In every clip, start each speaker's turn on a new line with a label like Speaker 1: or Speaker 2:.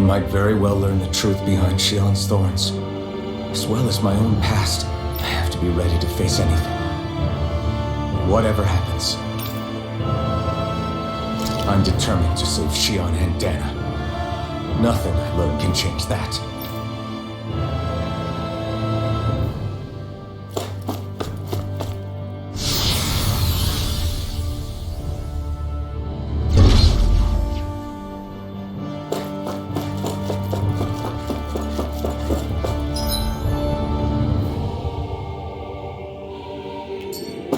Speaker 1: might very well learn the truth behind Shion's thorns. As well as my own past, I have to be ready to face anything. Whatever happens, I'm determined to save Shion and Dana. Nothing I learn can change that.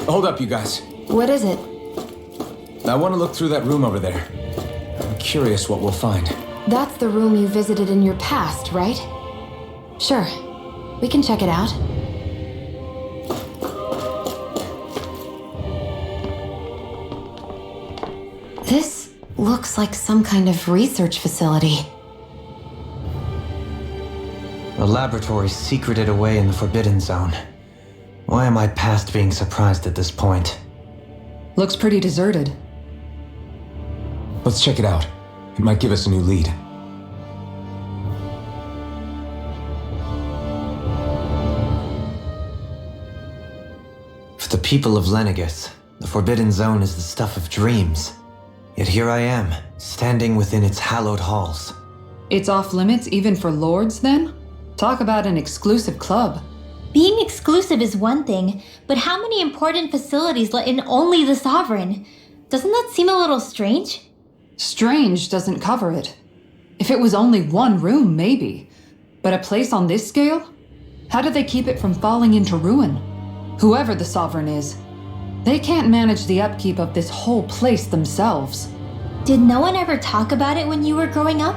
Speaker 1: Hold up, you guys.
Speaker 2: What is it?
Speaker 1: I want to look through that room over there. I'm curious what we'll find.
Speaker 2: That's the room you visited in your past, right? Sure. We can check it out. This looks like some kind of research facility.
Speaker 3: A laboratory secreted away in the Forbidden Zone. Why am I past being surprised at this point?
Speaker 4: Looks pretty deserted.
Speaker 1: Let's check it out. It might give us a new lead.
Speaker 3: For the people of Lenegis, the Forbidden Zone is the stuff of dreams. Yet here I am, standing within its hallowed halls.
Speaker 4: It's off limits even for lords, then? Talk about an exclusive club.
Speaker 5: Being exclusive is one thing, but how many important facilities let in only the Sovereign? Doesn't that seem a little strange?
Speaker 4: Strange doesn't cover it. If it was only one room, maybe. But a place on this scale? How do they keep it from falling into ruin? Whoever the Sovereign is, they can't manage the upkeep of this whole place themselves.
Speaker 5: Did no one ever talk about it when you were growing up?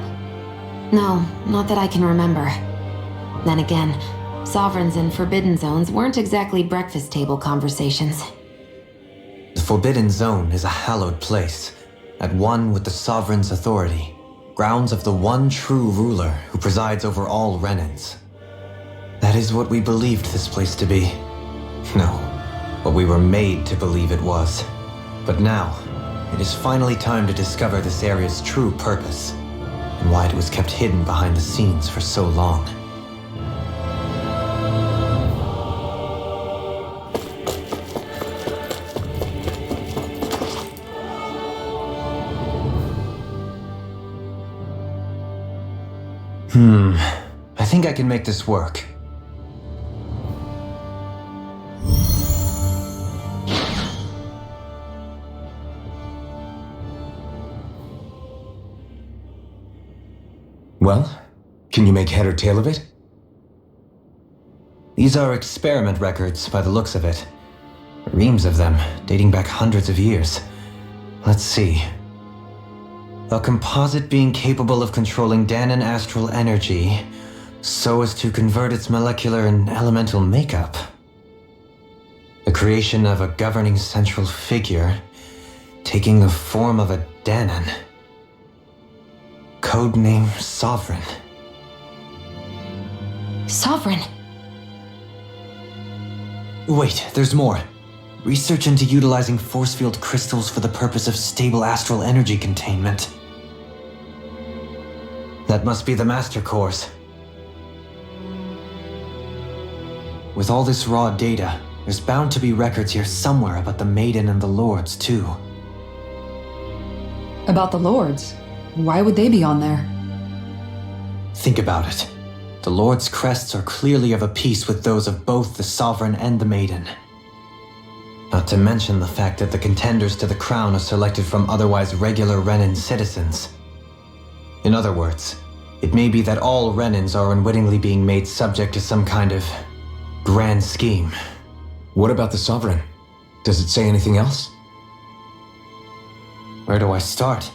Speaker 2: No, not that I can remember. Then again, Sovereigns and Forbidden Zones weren't exactly breakfast table conversations.
Speaker 3: The Forbidden Zone is a hallowed place, at one with the Sovereign's authority, grounds of the one true ruler who presides over all Renans. That is what we believed this place to be. No, what we were made to believe it was. But now, it is finally time to discover this area's true purpose, and why it was kept hidden behind the scenes for so long. I think I can make this work.
Speaker 1: Well, can you make head or tail of it?
Speaker 3: These are experiment records by the looks of it. Reams of them, dating back hundreds of years. Let's see. A composite being capable of controlling Danan astral energy so as to convert its molecular and elemental makeup. The creation of a governing central figure taking the form of a Danan. Codename Sovereign.
Speaker 2: Sovereign!
Speaker 3: Wait, there's more. Research into utilizing force field crystals for the purpose of stable astral energy containment. That must be the Master Cores. With all this raw data, there's bound to be records here somewhere about the Maiden and the Lords, too.
Speaker 4: About the lords? Why would they be on there?
Speaker 3: Think about it. The Lord's crests are clearly of a piece with those of both the Sovereign and the Maiden. Not to mention the fact that the contenders to the crown are selected from otherwise regular Renan citizens. In other words, it may be that all Renans are unwittingly being made subject to some kind of grand scheme.
Speaker 1: What about the Sovereign? Does it say anything else?
Speaker 3: Where do I start?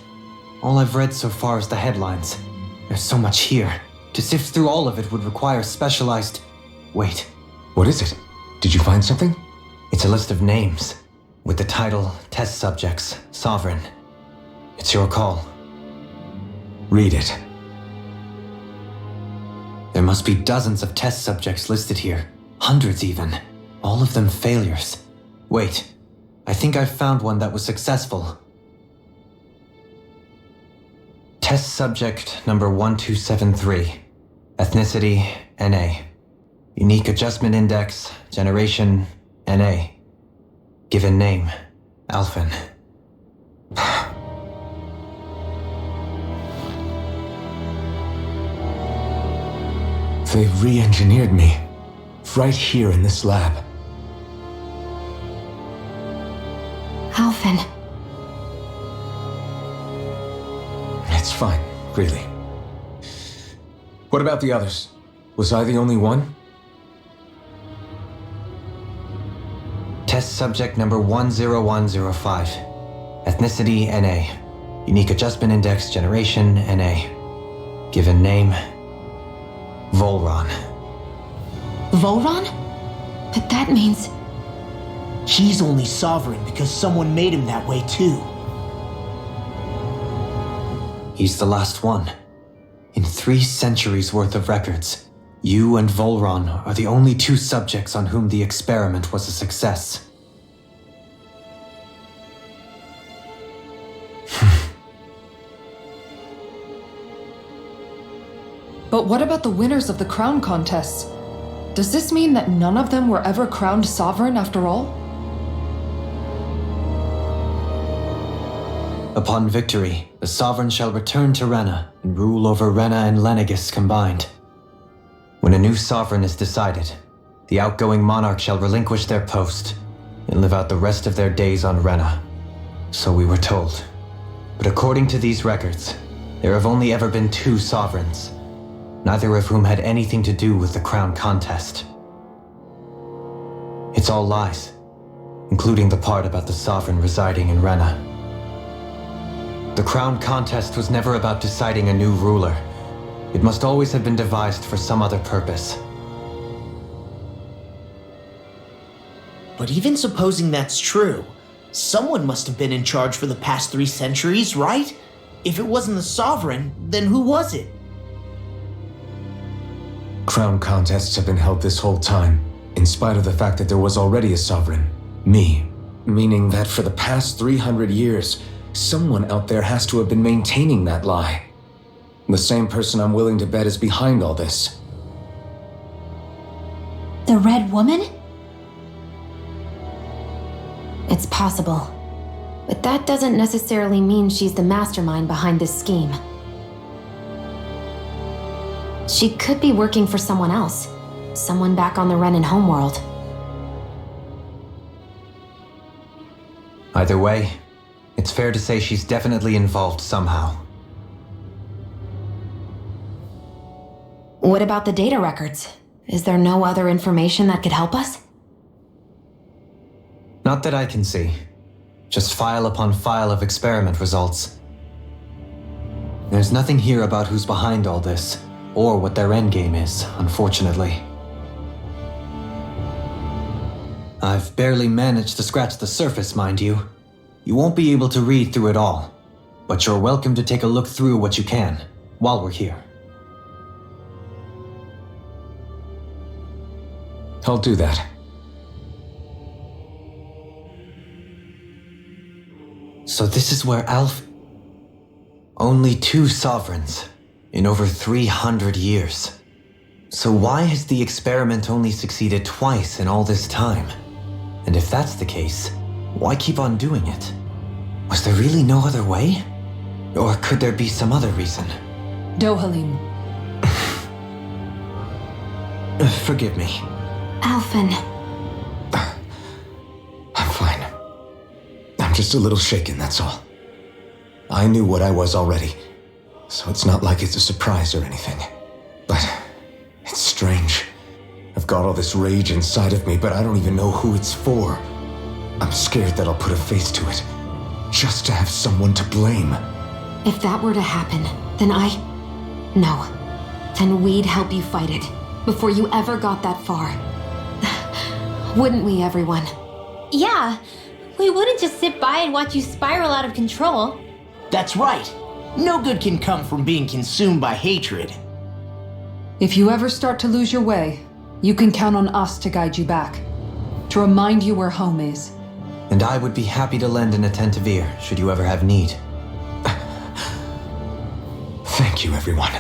Speaker 3: All I've read so far is the headlines. There's so much here. To sift through all of it would require specialized... Wait.
Speaker 1: What is it? Did you find something?
Speaker 3: It's a list of names, with the title Test Subjects, Sovereign. It's your call.
Speaker 1: Read it.
Speaker 3: There must be dozens of test subjects listed here. Hundreds even. All of them failures. Wait, I think I found one that was successful. Test subject number 1273. Ethnicity, NA. Unique adjustment index, generation, NA. Given name, Alphen.
Speaker 1: They re-engineered me. Right here in this lab.
Speaker 2: Alphen.
Speaker 1: It's fine, really. What about the others? Was I the only one?
Speaker 3: Test subject number 10105. Ethnicity, NA. Unique adjustment index, generation, NA. Given name, Volron.
Speaker 2: Volron? But that means...
Speaker 6: He's only sovereign because someone made him that way too.
Speaker 3: He's the last one. In 3 centuries worth of records, you and Volron are the only 2 subjects on whom the experiment was a success.
Speaker 4: But what about the winners of the crown contests? Does this mean that none of them were ever crowned sovereign after all?
Speaker 3: Upon victory, the Sovereign shall return to Rena and rule over Rena and Lenegis combined. When a new Sovereign is decided, the outgoing monarch shall relinquish their post and live out the rest of their days on Rena. So we were told. But according to these records, there have only ever been 2 Sovereigns, neither of whom had anything to do with the crown contest. It's all lies, including the part about the Sovereign residing in Rena. The crown contest was never about deciding a new ruler. It must always have been devised for some other purpose.
Speaker 6: But even supposing that's true, someone must have been in charge for the past 3 centuries, right? If it wasn't the Sovereign, then who was it?
Speaker 1: Crown contests have been held this whole time, in spite of the fact that there was already a sovereign. Me. Meaning that for the past 300 years, someone out there has to have been maintaining that lie. The same person I'm willing to bet is behind all this.
Speaker 5: The Red Woman?
Speaker 2: It's possible. But that doesn't necessarily mean she's the mastermind behind this scheme. She could be working for someone else. Someone back on the Renan homeworld.
Speaker 3: Either way, it's fair to say she's definitely involved somehow.
Speaker 2: What about the data records? Is there no other information that could help us?
Speaker 3: Not that I can see. Just file upon file of experiment results. There's nothing here about who's behind all this, or what their endgame is, unfortunately. I've barely managed to scratch the surface, mind you. You won't be able to read through it all, but you're welcome to take a look through what you can, while we're here.
Speaker 1: I'll do that.
Speaker 3: So this is where Only 2 sovereigns in over 300 years. So why has the experiment only succeeded twice in all this time? And if that's the case, why keep on doing it? Was there really no other way? Or could there be some other reason?
Speaker 4: Dohalim.
Speaker 3: Forgive me.
Speaker 2: Alphen.
Speaker 1: I'm fine. I'm just a little shaken, that's all. I knew what I was already, so it's not like it's a surprise or anything. But it's strange. I've got all this rage inside of me, but I don't even know who it's for. I'm scared that I'll put a face to it, just to have someone to blame.
Speaker 2: If that were to happen, then No. Then we'd help you fight it, before you ever got that far. Wouldn't we, everyone?
Speaker 5: Yeah, we wouldn't just sit by and watch you spiral out of control.
Speaker 6: That's right. No good can come from being consumed by hatred.
Speaker 4: If you ever start to lose your way, you can count on us to guide you back. To remind you where home is.
Speaker 3: And I would be happy to lend an attentive ear, should you ever have need.
Speaker 1: Thank you, everyone.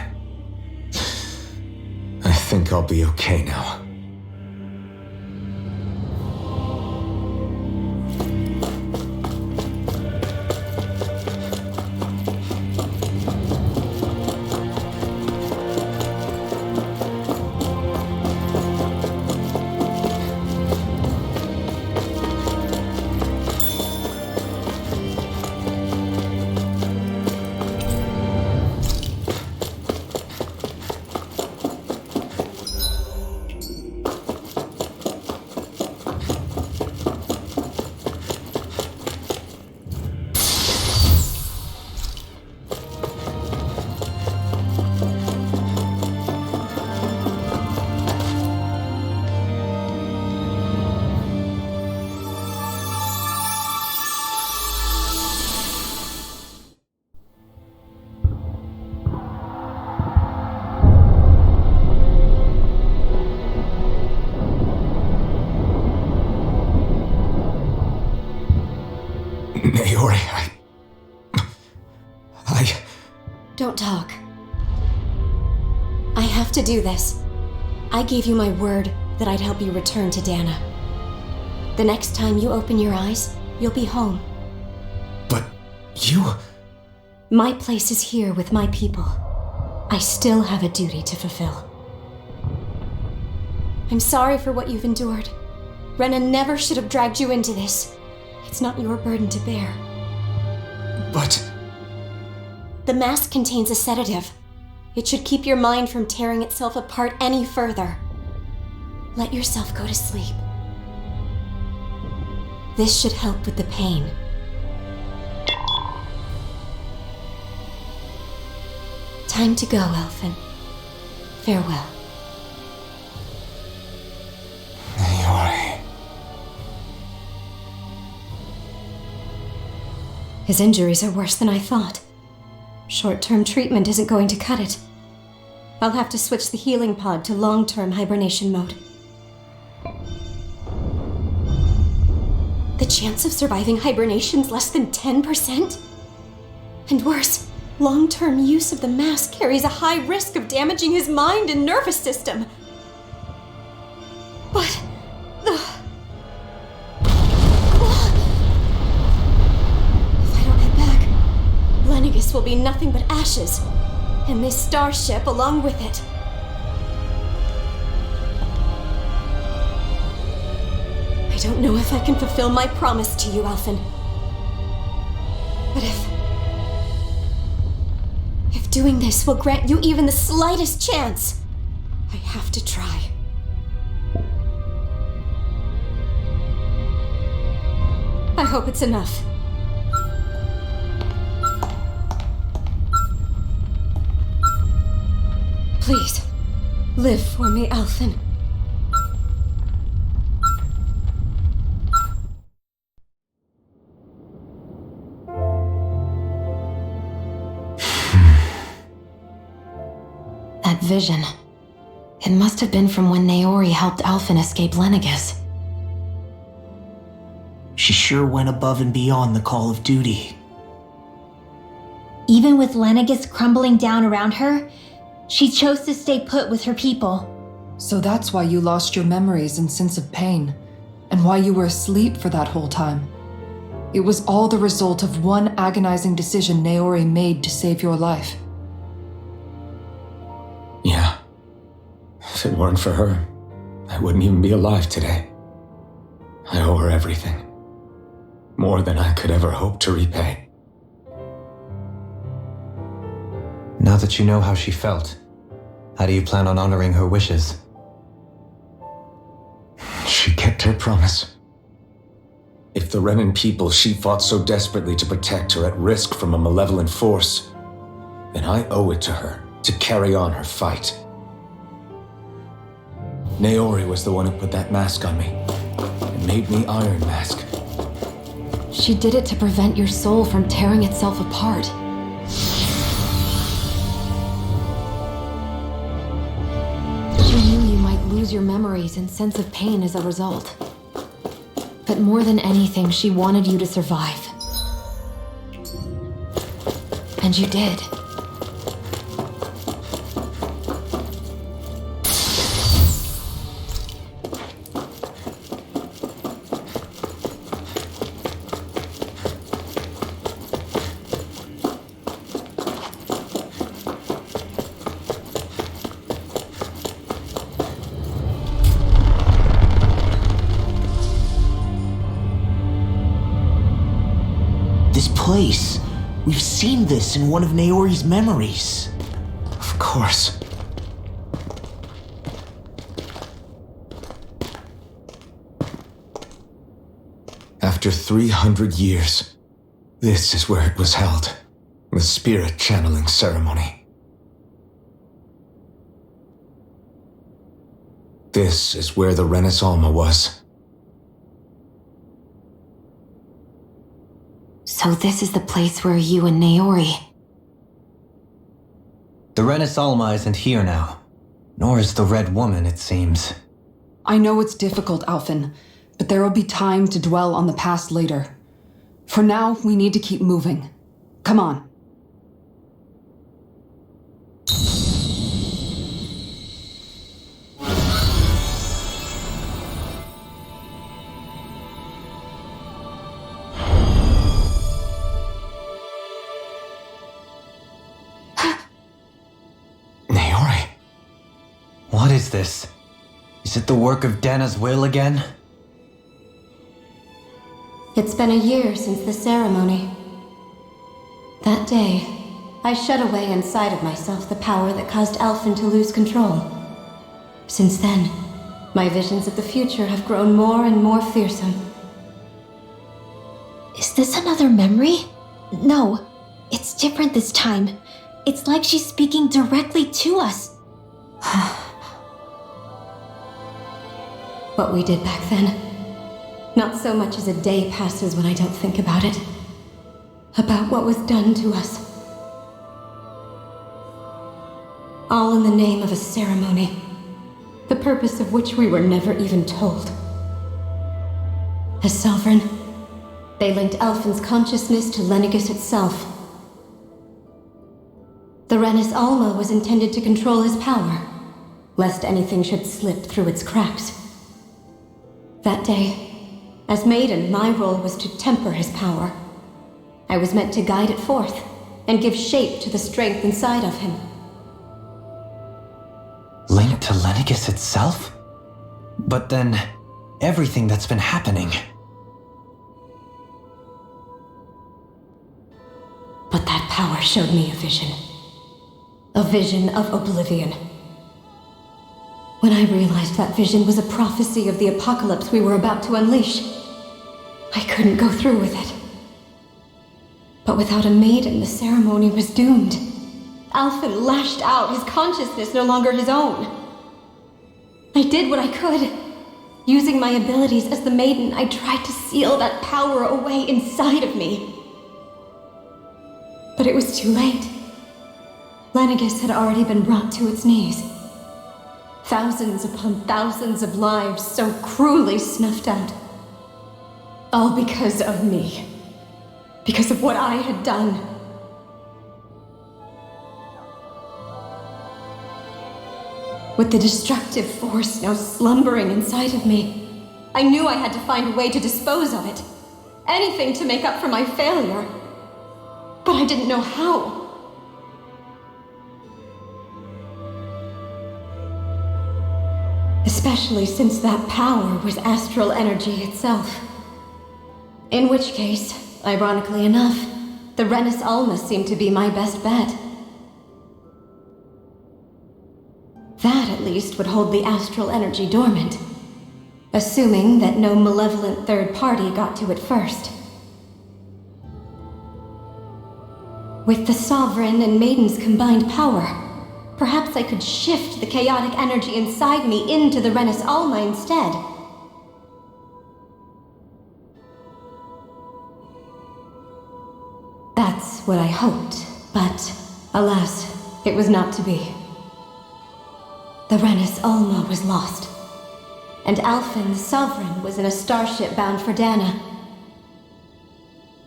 Speaker 1: I think I'll be okay now. Naori,
Speaker 2: Don't talk. I have to do this. I gave you my word that I'd help you return to Dana. The next time you open your eyes, you'll be home.
Speaker 1: But you...
Speaker 2: My place is here with my people. I still have a duty to fulfill. I'm sorry for what you've endured. Rena never should have dragged you into this. It's not your burden to bear.
Speaker 1: But...
Speaker 2: The mask contains a sedative. It should keep your mind from tearing itself apart any further. Let yourself go to sleep. This should help with the pain. Time to go, Elfin. Farewell.
Speaker 1: Naori...
Speaker 2: His injuries are worse than I thought. Short-term treatment isn't going to cut it. I'll have to switch the healing pod to long-term hibernation mode. The chance of surviving hibernation's less than 10%? And worse, long-term use of the mask carries a high risk of damaging his mind and nervous system. But... Lenegis will be nothing but ashes, and this starship along with it. I don't know if I can fulfill my promise to you, Alphen. But if doing this will grant you even the slightest chance, I have to try. I hope it's enough. Please, live for me, Alphen. That vision. It must have been from when Naori helped Alphen escape Lenegis.
Speaker 6: She sure went above and beyond the call of duty.
Speaker 5: Even with Lenegis crumbling down around her, she chose to stay put with her people.
Speaker 4: So that's why you lost your memories and sense of pain, and why you were asleep for that whole time. It was all the result of one agonizing decision Naori made to save your life.
Speaker 1: Yeah. If it weren't for her, I wouldn't even be alive today. I owe her everything. More than I could ever hope to repay.
Speaker 3: Now that you know how she felt, how do you plan on honoring her wishes?
Speaker 1: She kept her promise. If the Renan people she fought so desperately to protect are at risk from a malevolent force, then I owe it to her to carry on her fight. Naori was the one who put that mask on me and made me Iron Mask.
Speaker 2: She did it to prevent your soul from tearing itself apart. She knew you might lose your memories and sense of pain as a result. But more than anything, she wanted you to survive. And you did.
Speaker 6: This place. We've seen this in one of Naori's memories.
Speaker 1: Of course. After 300 years, this is where it was held. The spirit channeling ceremony. This is where the Renis Alma was.
Speaker 2: So this is the place where you and Naori...
Speaker 3: The Renis Alma isn't here now. Nor is the Red Woman, it seems.
Speaker 4: I know it's difficult, Alphen, but there will be time to dwell on the past later. For now, we need to keep moving. Come on.
Speaker 1: Naori.
Speaker 3: What is this? Is it the work of Dana's will again?
Speaker 2: It's been a year since the ceremony. That day, I shut away inside of myself the power that caused Alphen to lose control. Since then, my visions of the future have grown more and more fearsome.
Speaker 5: Is this another memory? No, it's different this time. It's like she's speaking directly to us.
Speaker 2: What we did back then. Not so much as a day passes when I don't think about it. About what was done to us. All in the name of a ceremony. The purpose of which we were never even told. As Sovereign, they linked Alphen's consciousness to Lenegis itself. The Renis Alma was intended to control his power, lest anything should slip through its cracks. That day, as Maiden, my role was to temper his power. I was meant to guide it forth and give shape to the strength inside of him.
Speaker 3: Linked to Lenegis itself? But then, everything that's been happening.
Speaker 2: But that power showed me a vision. A vision of oblivion. When I realized that vision was a prophecy of the apocalypse we were about to unleash, I couldn't go through with it. But without a maiden, the ceremony was doomed. Alphen lashed out, his consciousness no longer his own. I did what I could. Using my abilities as the maiden, I tried to seal that power away inside of me. But it was too late. Lenegis had already been brought to its knees. Thousands upon thousands of lives so cruelly snuffed out. All because of me. Because of what I had done. With the destructive force now slumbering inside of me, I knew I had to find a way to dispose of it. Anything to make up for my failure. But I didn't know how. Especially since that power was astral energy itself. In which case, ironically enough, the Renis Alma seemed to be my best bet. That, at least, would hold the astral energy dormant. Assuming that no malevolent third party got to it first. With the Sovereign and Maiden's combined power, perhaps I could shift the chaotic energy inside me into the Renis Alma instead. That's what I hoped, but alas, it was not to be. The Renis Alma was lost, and Alphen the Sovereign was in a starship bound for Dana.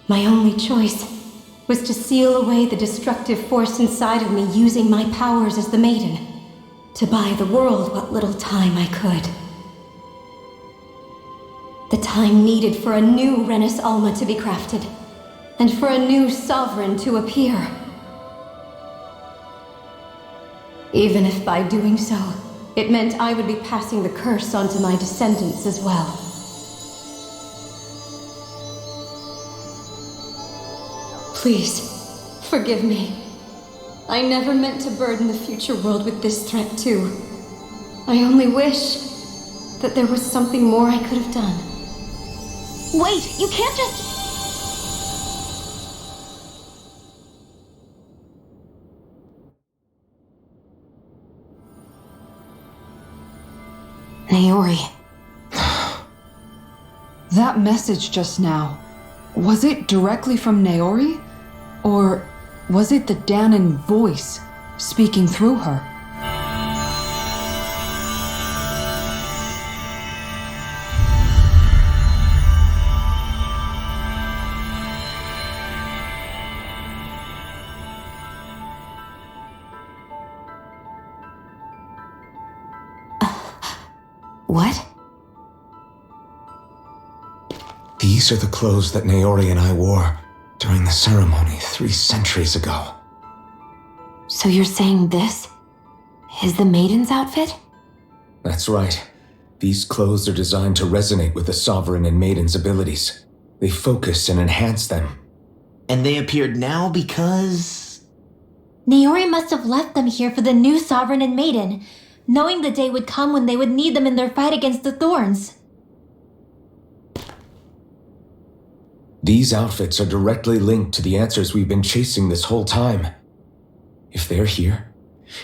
Speaker 2: My only choice was to seal away the destructive force inside of me using my powers as the Maiden, to buy the world what little time I could. The time needed for a new Renis Alma to be crafted, and for a new Sovereign to appear. Even if by doing so, it meant I would be passing the curse onto my descendants as well. Please, forgive me. I never meant to burden the future world with this threat, too. I only wish that there was something more I could have done.
Speaker 5: Wait, you can't just...
Speaker 2: Naori.
Speaker 4: That message just now, was it directly from Naori? Or was it the Dahnan voice speaking through her?
Speaker 2: What?
Speaker 1: These are the clothes that Naori and I wore during the ceremony 3 centuries ago.
Speaker 2: So you're saying this is the maiden's outfit?
Speaker 1: That's right. These clothes are designed to resonate with the Sovereign and Maiden's abilities. They focus and enhance them.
Speaker 6: And they appeared now because...
Speaker 5: Naori must have left them here for the new Sovereign and Maiden, knowing the day would come when they would need them in their fight against the Thorns.
Speaker 1: These outfits are directly linked to the answers we've been chasing this whole time. If they're here,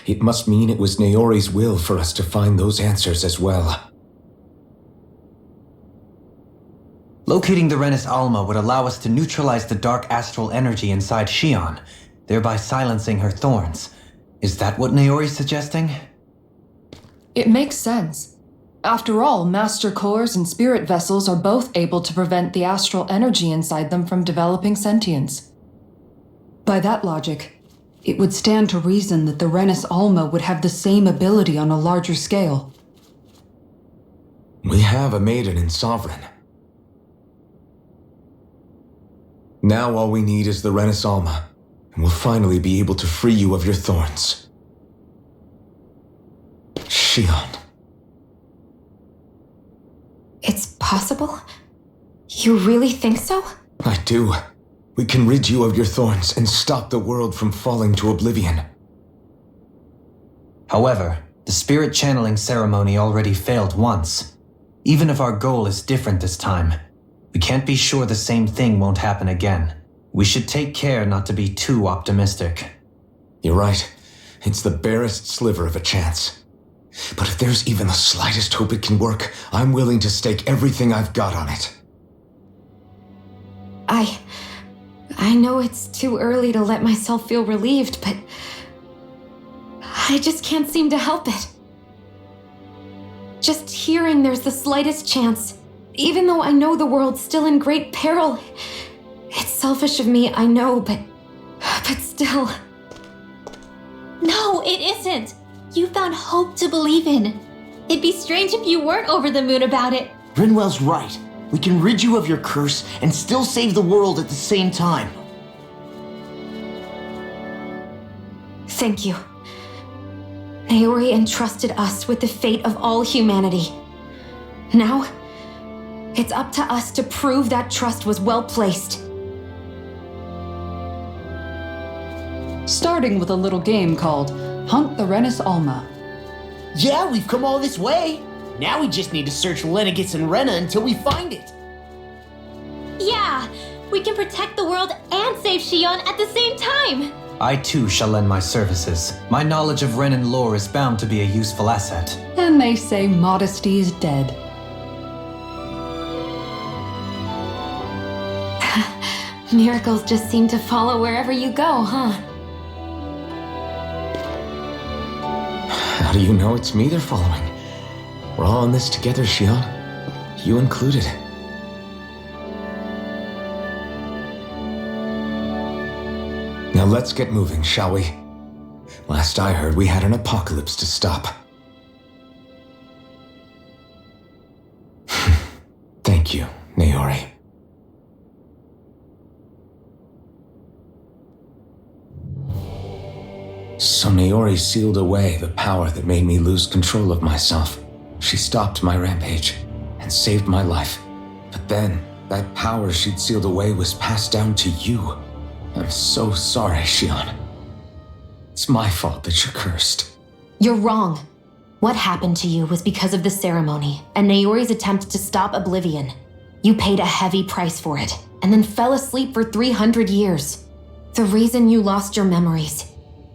Speaker 1: it must mean it was Naori's will for us to find those answers as well.
Speaker 3: Locating the Renis Alma would allow us to neutralize the dark astral energy inside Shion, thereby silencing her thorns. Is that what Naori's suggesting?
Speaker 4: It makes sense. After all, Master Cores and Spirit Vessels are both able to prevent the astral energy inside them from developing sentience. By that logic, it would stand to reason that the Renis Alma would have the same ability on a larger scale.
Speaker 1: We have a Maiden and Sovereign. Now all we need is the Renis Alma, and we'll finally be able to free you of your thorns. Shion.
Speaker 2: It's possible? You really think so?
Speaker 1: I do. We can rid you of your thorns and stop the world from falling to oblivion.
Speaker 3: However, the spirit channeling ceremony already failed once. Even if our goal is different this time, we can't be sure the same thing won't happen again. We should take care not to be too optimistic.
Speaker 1: You're right. It's the barest sliver of a chance. But if there's even the slightest hope it can work, I'm willing to stake everything I've got on it.
Speaker 2: I know it's too early to let myself feel relieved, but I just can't seem to help it. Just hearing there's the slightest chance, even though I know the world's still in great peril. It's selfish of me, I know, but still.
Speaker 5: No, it isn't! You found hope to believe in. It'd be strange if you weren't over the moon about it.
Speaker 6: Rinwell's right. We can rid you of your curse and still save the world at the same time.
Speaker 2: Thank you. Naori entrusted us with the fate of all humanity. Now, it's up to us to prove that trust was well placed.
Speaker 4: Starting with a little game called Hunt the Renis Alma.
Speaker 6: Yeah, we've come all this way. Now we just need to search Lenegis and Rena until we find it.
Speaker 5: Yeah, we can protect the world and save Shion at the same time.
Speaker 3: I too shall lend my services. My knowledge of Renan lore is bound to be a useful asset.
Speaker 4: And they say modesty is dead.
Speaker 2: Miracles just seem to follow wherever you go, huh?
Speaker 1: How do you know it's me they're following? We're all in this together, Shion. You included. Now let's get moving, shall we? Last I heard, we had an apocalypse to stop. Thank you, Naori. So Naori sealed away the power that made me lose control of myself. She stopped my rampage and saved my life. But then, that power she'd sealed away was passed down to you. I'm so sorry, Shion. It's my fault that you're cursed.
Speaker 2: You're wrong. What happened to you was because of the ceremony and Naori's attempt to stop Oblivion. You paid a heavy price for it, and then fell asleep for 300 years. The reason you lost your memories.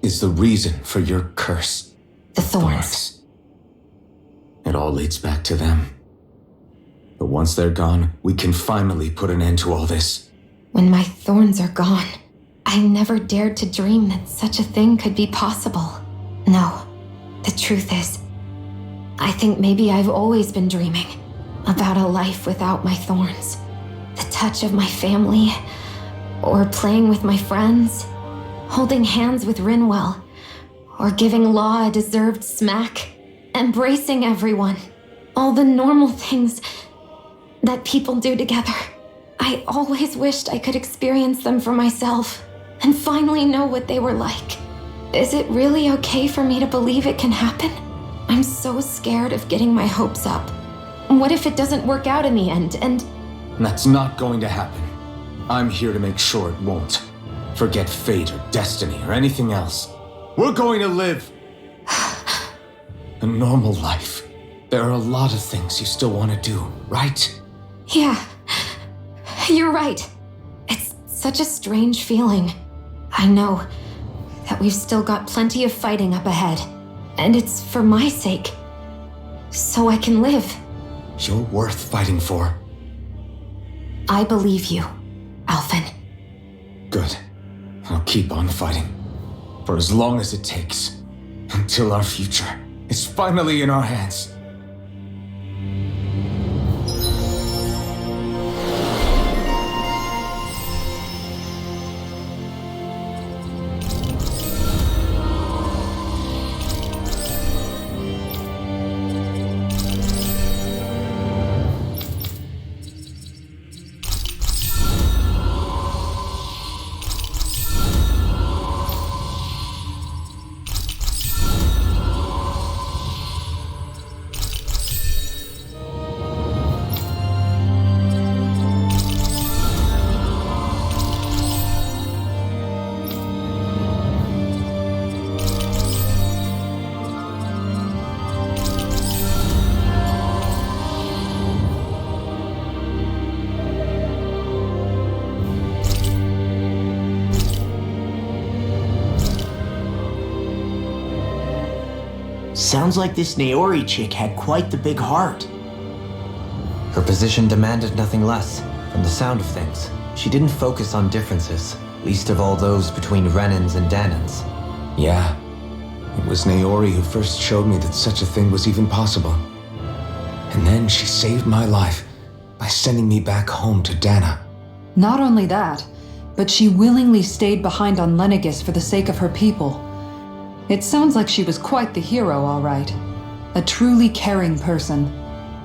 Speaker 1: Is the reason for your curse.
Speaker 2: The thorns.
Speaker 1: It all leads back to them. But once they're gone, we can finally put an end to all this.
Speaker 2: When my thorns are gone, I never dared to dream that such a thing could be possible. No, the truth is, I think maybe I've always been dreaming about a life without my thorns. The touch of my family, or playing with my friends, holding hands with Rinwell, or giving Law a deserved smack, embracing everyone. All the normal things that people do together. I always wished I could experience them for myself and finally know what they were like. Is it really okay for me to believe it can happen? I'm so scared of getting my hopes up. What if it doesn't work out in the end, and...
Speaker 1: That's not going to happen. I'm here to make sure it won't. Forget fate or destiny or anything else. We're going to live a normal life. There are a lot of things you still want to do, right?
Speaker 2: Yeah, you're right. It's such a strange feeling. I know that we've still got plenty of fighting up ahead, and it's for my sake, so I can live.
Speaker 1: You're worth fighting for.
Speaker 2: I believe you, Alphen.
Speaker 1: Good. I'll keep on fighting. For as long as it takes. Until our future is finally in our hands.
Speaker 6: Sounds like this Naori chick had quite the big heart.
Speaker 3: Her position demanded nothing less. From the sound of things, she didn't focus on differences, least of all those between Renans and Danans.
Speaker 1: Yeah. It was Naori who first showed me that such a thing was even possible. And then she saved my life by sending me back home to Dana.
Speaker 4: Not only that, but she willingly stayed behind on Lenegis for the sake of her people. It sounds like she was quite the hero, all right. A truly caring person.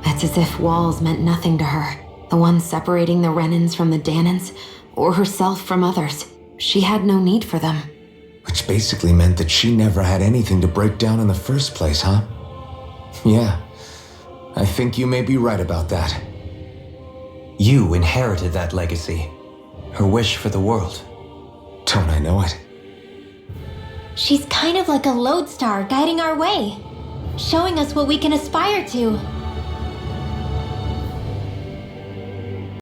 Speaker 2: It's as if walls meant nothing to her. The ones separating the Renans from the Danans, or herself from others. She had no need for them.
Speaker 1: Which basically meant that she never had anything to break down in the first place, huh? Yeah. I think you may be right about that.
Speaker 3: You inherited that legacy. Her wish for the world.
Speaker 1: Don't I know it?
Speaker 5: She's kind of like a lodestar guiding our way, showing us what we can aspire to.